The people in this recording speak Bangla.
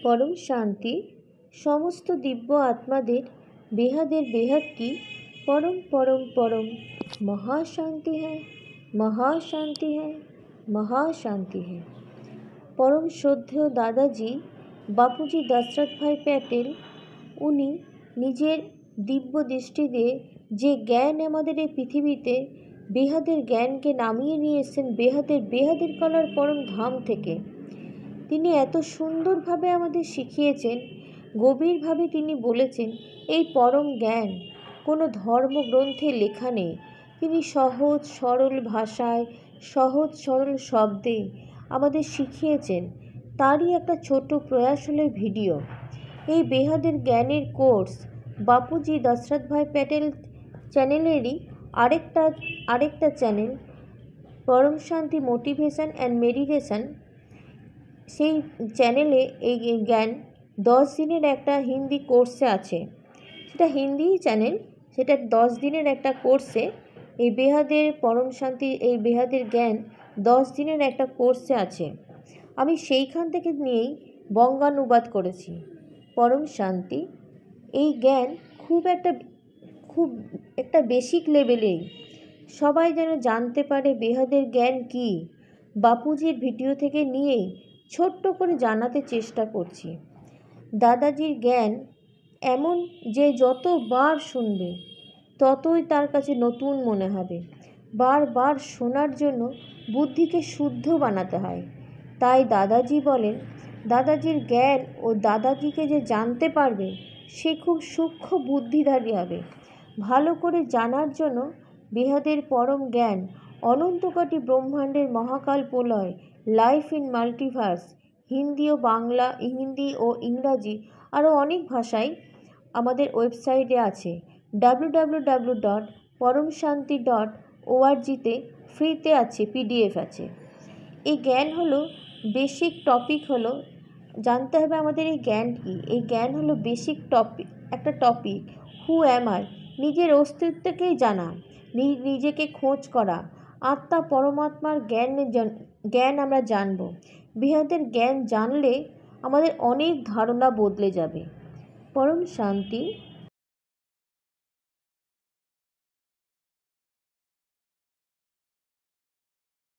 परम शांति समस्त दिव्य आत्मादेर बेहदेर बेहद की परम परम परम महाशांति है, महाशांति है, महाशांति है। परम श्रद्धेय दादाजी बापूजी दशरथ भाई पैटेल उनी निजेर दिव्य दृष्टि दिए जे ज्ञान आमादेर এই পৃথিবীতে বেহাদের জ্ঞানকে নামিয়ে নিয়ে এসেছেন বেহাদের বেহাদের কলার পরম ধাম থেকে। তিনি এত সুন্দরভাবে আমাদের শিখিয়েছেন, গভীরভাবে তিনি বলেছেন এই পরম জ্ঞান কোনো ধর্মগ্রন্থে লেখা নেই। তিনি সহজ সরল ভাষায় সহজ সরল শব্দে আমাদের শিখিয়েছেন। তারই একটা ছোট প্রয়াস হলো ভিডিও। এই বেহাদের জ্ঞানের কোর্স বাপুজি দশরথ ভাই প্যাটেল চ্যানেলেরই আরেকটা চ্যানেল পরম শান্তি মোটিভেশন অ্যান্ড মেডিটেশন, সেই চ্যানেলে এই জ্ঞান 10 দিনের একটা হিন্দি কোর্সে আছে। সেটা হিন্দি চ্যানেল, সেটা 10 দিনের একটা কোর্সে এই বেহাদের পরম শান্তি এই বেহাদের জ্ঞান 10 দিনের একটা কোর্সে আছে। আমি সেইখান থেকে নিয়েই বঙ্গানুবাদ করেছি। পরম শান্তি এই জ্ঞান খুব একটা বেসিক লেভেলেই সবাই যেন জানতে পারে বেহাদের জ্ঞান কী, বাপুজির ভিডিও থেকে নিয়েই ছোট্ট করে জানাতে চেষ্টা করছি। দাদাজির জ্ঞান এমন যে যতবার শুনবে ততই তার কাছে নতুন মনে হবে। বারবার শোনার জন্য বুদ্ধিকে শুদ্ধ বানাতে হয়। তাই দাদাজি বলেন দাদাজির জ্ঞান ও দাদাজিকে যে জানতে পারবে সে খুব সূক্ষ্ম বুদ্ধিধারী হবে। ভালো করে জানার জন্য বেহাদের পরম জ্ঞান অনন্ত কোটি ব্রহ্মাণ্ডের মহাকাল প্রলয়, লাইফ ইন মাল্টিভার্স, হিন্দি ও ইংরাজি আরও অনেক ভাষায় আমাদের ওয়েবসাইটে আছে। www.paramshanti.org-তে ফ্রিতে আছে, PDF আছে। এই জ্ঞান হলো বেসিক টপিক, হলো জানতে হবে আমাদের এই জ্ঞান কী। এই জ্ঞান হলো বেসিক একটা টপিক। হু অ্যাম আই, নিজের অস্তিত্বকেই জানা, নিজেকে খোঁজ করা, আত্মা পরমাত্মার জ্ঞান আমরা জানব। বেহাদের জ্ঞান জানলে আমাদের অনেক ধারণা বদলে যাবে। পরম শান্তি।